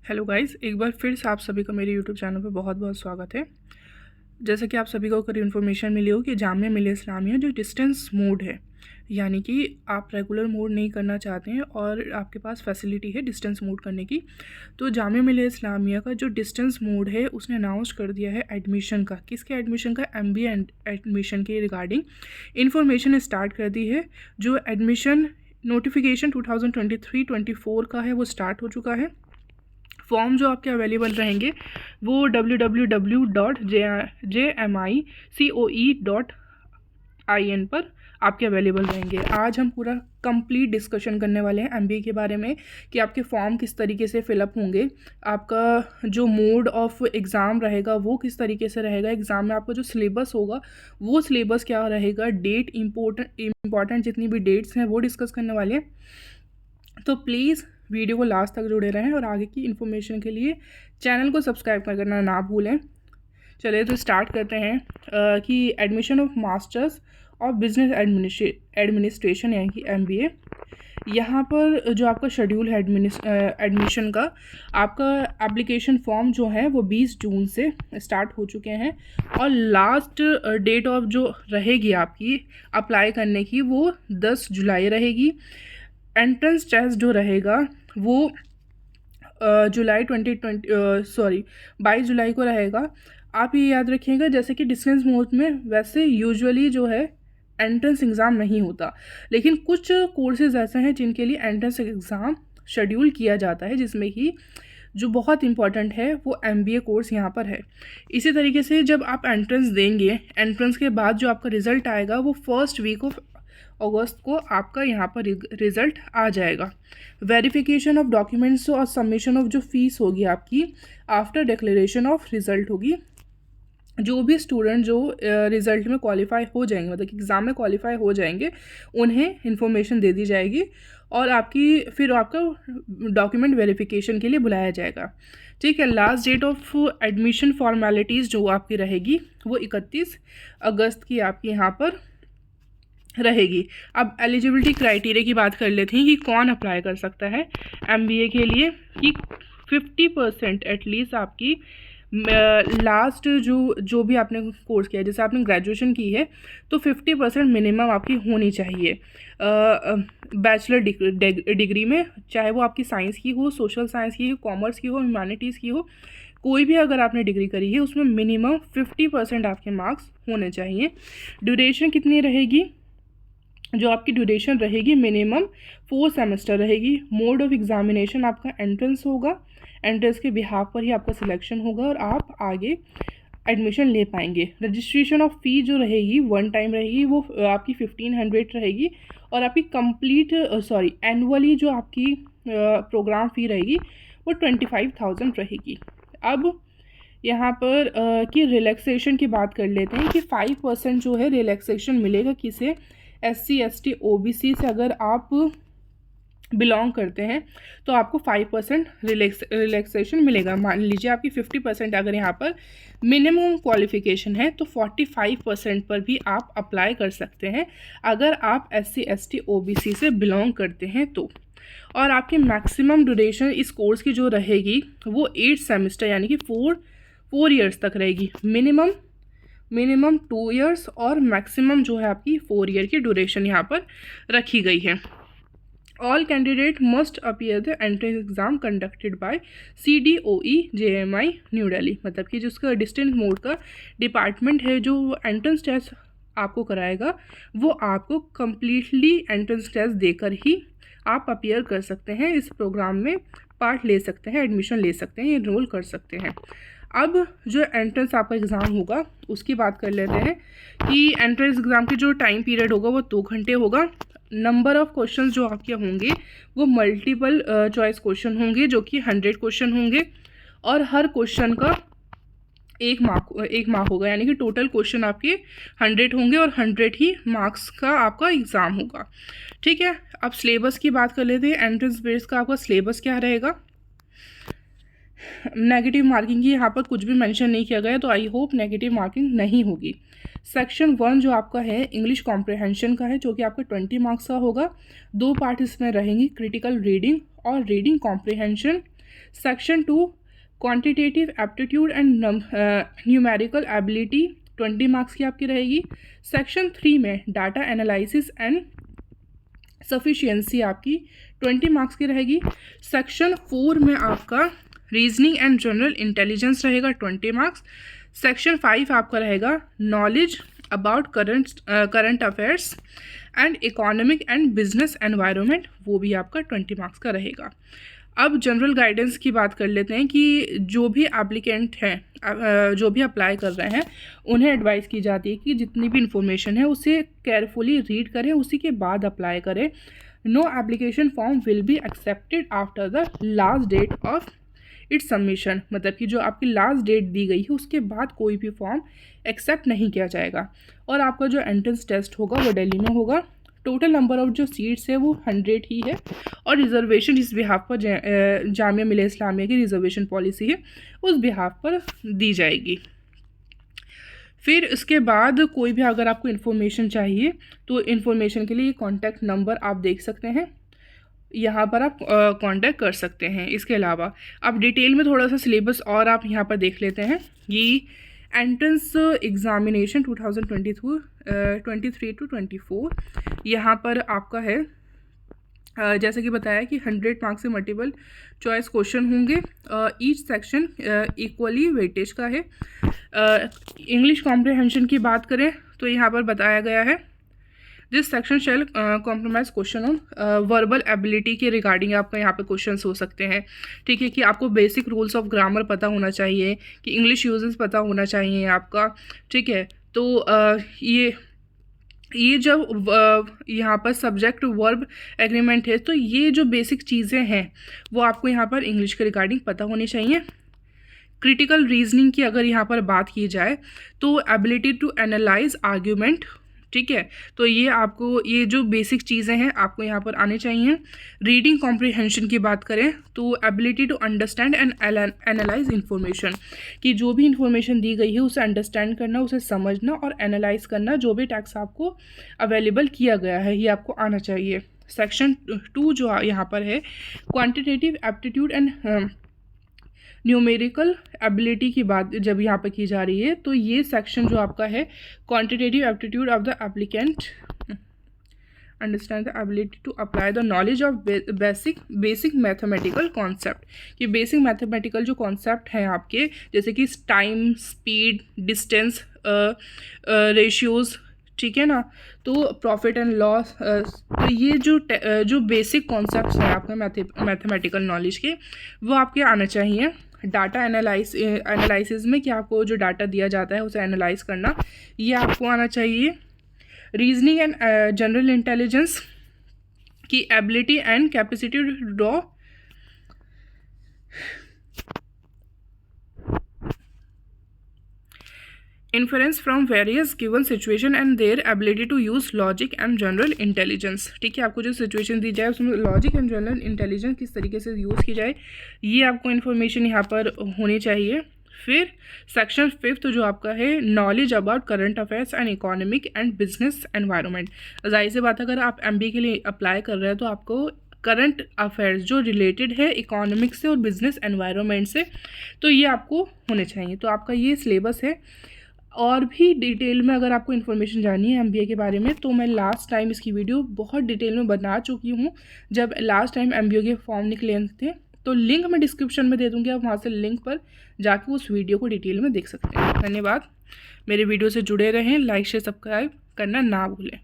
Hello guys, एक बार फिर से आप सभी का मेरे यूट्यूब चैनल पर बहुत बहुत स्वागत है। जैसा कि आप सभी को करीब इन्फॉर्मेशन मिली हो कि जामिया मिलिया इस्लामिया जो डिस्टेंस मोड है, यानी कि आप रेगुलर मोड नहीं करना चाहते हैं और आपके पास फैसिलिटी है डिस्टेंस मोड करने की, तो जामिया मिलिया इस्लामिया का जो डिस्टेंस मोड है उसने अनाउंस कर दिया है एडमिशन का। किसके एडमिशन का? MBA एडमिशन के रिगार्डिंग इन्फॉर्मेशन स्टार्ट कर दी है। जो एडमिशन नोटिफिकेशन 2023-24 का है वो स्टार्ट हो चुका है। फॉर्म जो आपके अवेलेबल रहेंगे वो www.jmicoe.in पर आपके अवेलेबल रहेंगे। आज हम पूरा कंप्लीट डिस्कशन करने वाले हैं MBA के बारे में कि आपके फॉर्म किस तरीके से फिलअप होंगे, आपका जो मोड ऑफ एग्ज़ाम रहेगा वो किस तरीके से रहेगा, एग्ज़ाम में आपका जो सिलेबस होगा वो सिलेबस क्या रहेगा, डेट इम्पोर्टेंट जितनी भी डेट्स हैं वो डिस्कस करने वाले हैं। तो प्लीज़ वीडियो को लास्ट तक जुड़े रहें और आगे की इन्फॉर्मेशन के लिए चैनल को सब्सक्राइब करना ना भूलें। चलिए तो स्टार्ट करते हैं कि एडमिशन ऑफ मास्टर्स और बिजनेस एडमिनिस्ट्रेशन यानी कि MBA। यहाँ पर जो आपका शेड्यूल है एडमिशन का, आपका एप्लीकेशन फॉर्म जो है वो 20 जून से स्टार्ट हो चुके हैं और लास्ट डेट ऑफ जो रहेगी आपकी अप्लाई करने की वो 10 जुलाई रहेगी। एंट्रेंस टेस्ट जो रहेगा वो 22 जुलाई को रहेगा। आप ये याद रखिएगा, जैसे कि डिस्टेंस मोड में वैसे यूजुअली जो है एंट्रेंस एग्ज़ाम नहीं होता, लेकिन कुछ कोर्सेज़ ऐसे हैं जिनके लिए एंट्रेंस एग्ज़ाम शेड्यूल किया जाता है, जिसमें कि जो बहुत इंपॉर्टेंट है वो MBA कोर्स यहाँ पर है। इसी तरीके से जब आप एंट्रेंस देंगे, एंट्रेंस के बाद जो आपका रिज़ल्ट आएगा वो फर्स्ट वीक ऑफ अगस्त को आपका यहाँ पर रिज़ल्ट आ जाएगा। वेरिफिकेशन ऑफ डॉक्यूमेंट्स और सबमिशन ऑफ जो फीस होगी आपकी आफ्टर डिक्लेरेशन ऑफ रिज़ल्ट होगी। जो भी स्टूडेंट जो रिज़ल्ट में क्वालिफाई हो जाएंगे, मतलब कि एग्ज़ाम में क्वालिफाई हो जाएंगे, उन्हें इन्फॉर्मेशन दे दी जाएगी और फिर आपका डॉक्यूमेंट वेरिफिकेशन के लिए बुलाया जाएगा। ठीक है। Last date of admission formalities जो आपकी रहेगी वो 31 अगस्त की आपकी यहाँ पर रहेगी। अब एलिजिबिलिटी क्राइटेरिया की बात कर लेते हैं कि कौन अप्लाई कर सकता है MBA के लिए। कि 50% एटलीस्ट आपकी लास्ट जो भी आपने कोर्स किया है, जैसे आपने ग्रेजुएशन की है तो 50% मिनिमम आपकी होनी चाहिए बैचलर डिग्री में, चाहे वो आपकी साइंस की हो, सोशल साइंस की हो, कॉमर्स की हो, ह्यूमैनिटीज़ की हो, कोई भी अगर आपने डिग्री करी है उसमें मिनिमम 50% आपके मार्क्स होने चाहिए। ड्यूरेशन कितनी रहेगी? जो आपकी ड्यूरेशन रहेगी मिनिमम 4 सेमेस्टर रहेगी। मोड ऑफ एग्जामिनेशन आपका एंट्रेंस होगा, एंट्रेंस के बिहाफ पर ही आपका सिलेक्शन होगा और आप आगे एडमिशन ले पाएंगे। रजिस्ट्रेशन ऑफ फ़ी जो रहेगी 1 टाइम रहेगी, वो आपकी 1500 रहेगी और आपकी कंप्लीट एनुअली जो आपकी प्रोग्राम फ़ी रहेगी वो 25,000 रहेगी। अब यहाँ पर कि रिलैक्सेशन की बात कर लेते हैं कि 5% जो है रिलैक्सेशन मिलेगा किसे? SC ST OBC से अगर आप बिलोंग करते हैं तो आपको 5% रिलैक्सेशन मिलेगा। मान लीजिए आपकी 50% अगर यहाँ पर मिनिमम क्वालिफिकेशन है तो 45% पर भी आप अप्लाई कर सकते हैं अगर आप SC ST OBC से बिलोंग करते हैं तो। और आपकी मैक्सिमम ड्यूरेशन इस कोर्स की जो रहेगी वो 8 सेमेस्टर यानी कि 4 ईयर्स तक रहेगी। मिनिमम 2 ईयर्स और मैक्सिमम जो है आपकी 4 ईयर की ड्यूरेशन यहाँ पर रखी गई है। All candidate must appear the entrance exam conducted by CDOE JMI new Delhi, मतलब कि जिसका डिस्टेंस मोड का डिपार्टमेंट है जो एंट्रेंस टेस्ट आपको कराएगा वो आपको कम्प्लीटली एंट्रेंस टेस्ट देकर ही आप अपीयर कर सकते हैं, इस प्रोग्राम में पार्ट ले सकते हैं, एडमिशन ले सकते हैं, एनरोल कर सकते हैं। अब जो एंट्रेंस आपका एग्ज़ाम होगा उसकी बात कर लेते हैं कि एंट्रेंस एग्ज़ाम की जो टाइम पीरियड होगा वो 2 घंटे होगा। नंबर ऑफ़ क्वेश्चंस जो आपके होंगे वो मल्टीपल चॉइस क्वेश्चन होंगे जो कि 100 क्वेश्चन होंगे और हर क्वेश्चन का 1 मार्क होगा, यानी कि टोटल क्वेश्चन आपके 100 होंगे और 100 ही मार्क्स का आपका एग्ज़ाम होगा। ठीक है। अब सिलेबस की बात कर लेते हैं। एंट्रेंस बेस का आपका सिलेबस क्या रहेगा? नेगेटिव मार्किंग की यहाँ पर कुछ भी मेंशन नहीं किया गया, तो आई होप नेगेटिव मार्किंग नहीं होगी। सेक्शन 1 जो आपका है इंग्लिश कॉम्प्रिहेंशन का है, जो कि आपका 20 मार्क्स का होगा। 2 पार्ट इसमें रहेंगी, क्रिटिकल रीडिंग और reading comprehension. Section 2 quantitative aptitude and numerical ability 20 marks की आपकी रहेगी। सेक्शन 3 में डाटा एनालिसिस एंड सफिशिएंसी आपकी 20 मार्क्स की रहेगी। सेक्शन 4 में आपका रीजनिंग एंड जनरल इंटेलिजेंस रहेगा 20 मार्क्स। सेक्शन 5 आपका रहेगा knowledge about current affairs and economic and business environment, वो भी आपका 20 मार्क्स का रहेगा। अब जनरल गाइडेंस की बात कर लेते हैं कि जो भी एप्लीकेंट हैं, जो भी अप्लाई कर रहे हैं, उन्हें एडवाइस की जाती है कि जितनी भी इंफॉर्मेशन है उसे केयरफुली रीड करें, उसी के बाद अप्लाई करें। No application form will be accepted after the last date of its submission, मतलब कि जो आपकी लास्ट डेट दी गई है उसके बाद कोई भी फॉर्म एक्सेप्ट नहीं किया जाएगा। और आपका जो एंट्रेंस टेस्ट होगा वो दिल्ली में होगा। टोटल नंबर ऑफ जो सीट्स है वो 100 ही है, और रिजर्वेशन जिस बिहाफ पर जामिया मिलिया इस्लामिया की रिजर्वेशन पॉलिसी है उस बिहाफ पर दी जाएगी। फिर इसके बाद कोई भी अगर आपको इन्फॉर्मेशन चाहिए तो इन्फॉर्मेशन के लिए कॉन्टैक्ट नंबर आप देख सकते हैं, यहाँ पर आप कांटेक्ट कर सकते हैं। इसके अलावा आप डिटेल में थोड़ा सा सिलेबस और आप यहाँ पर देख लेते हैं। ये एंट्रेंस एग्ज़ामिनेशन 2023 to 24 यहाँ पर आपका है, जैसे कि बताया कि 100 मार्क्स से मल्टीपल चॉइस क्वेश्चन होंगे। ईच सेक्शन इक्वली वेटेज का है। इंग्लिश कॉम्प्रिहेंशन की बात करें तो यहाँ पर बताया गया है this section shall compromise question on verbal ability के रिगार्डिंग आपका यहाँ पे क्वेश्चंस हो सकते हैं। ठीक है, कि आपको बेसिक रूल्स ऑफ ग्रामर पता होना चाहिए, कि इंग्लिश यूजेस पता होना चाहिए आपका। ठीक है, तो ये जब यहाँ पर सब्जेक्ट वर्ब एग्रीमेंट है तो ये जो बेसिक चीज़ें हैं वो आपको यहाँ पर इंग्लिश के रिगार्डिंग पता होनी चाहिए। क्रिटिकल रीजनिंग की अगर यहाँ पर बात की जाए तो एबिलिटी टू एनालाइज आर्ग्यूमेंट, ठीक है, तो ये आपको ये जो बेसिक चीज़ें हैं आपको यहाँ पर आने चाहिए। रीडिंग कॉम्प्रिहेंशन की बात करें तो ability to understand and analyse information, कि जो भी इंफॉर्मेशन दी गई है उसे अंडरस्टैंड करना, उसे समझना और एनालाइज करना, जो भी टेक्स्ट आपको अवेलेबल किया गया है ये आपको आना चाहिए। सेक्शन 2 जो यहाँ पर है quantitative aptitude and numerical ability की बात जब यहाँ पर की जा रही है तो ये सेक्शन जो आपका है quantitative aptitude of the applicant understand the ability to apply the knowledge of basic mathematical concept, कि बेसिक मैथमेटिकल जो कॉन्सेप्ट हैं आपके, जैसे कि टाइम, स्पीड, डिस्टेंस, रेशियोज़, ठीक है ना, तो प्रॉफिट एंड लॉस, तो ये जो बेसिक कॉन्सेप्ट्स हैं आपके मैथमेटिकल नॉलेज के वो आपके आना चाहिए। डाटा एनालिसिस में कि आपको जो डाटा दिया जाता है उसे एनालाइज करना, ये आपको आना चाहिए। रीजनिंग एंड जनरल इंटेलिजेंस की ability and capacity to draw inference from various given situation and their ability to use logic and general intelligence, ठीक है, आपको जो सिचुएशन दी जाए उसमें लॉजिक एंड जनरल इंटेलिजेंस किस तरीके से यूज़ की जाए ये आपको इन्फॉर्मेशन यहाँ पर होनी चाहिए। फिर सेक्शन 5 जो आपका है knowledge about current affairs and economic and business environment, जाहिर सी बात अगर आप MBA के लिए अप्लाई कर रहे हैं तो आपको करंट अफेयर्स जो रिलेटेड है इकोनॉमिक से और बिजनेस एनवायरनमेंट से, तो ये आपको होने चाहिए। तो आपका ये सिलेबस है। और भी डिटेल में अगर आपको इन्फॉर्मेशन जाननी है MBA के बारे में तो मैं लास्ट टाइम इसकी वीडियो बहुत डिटेल में बना चुकी हूँ, जब लास्ट टाइम MBA के फॉर्म निकले थे, तो लिंक मैं डिस्क्रिप्शन में दे दूँगी, आप वहाँ से लिंक पर जाके उस वीडियो को डिटेल में देख सकते हैं। धन्यवाद, मेरे वीडियो से जुड़े रहें, लाइक शेयर सब्सक्राइब करना ना भूलें।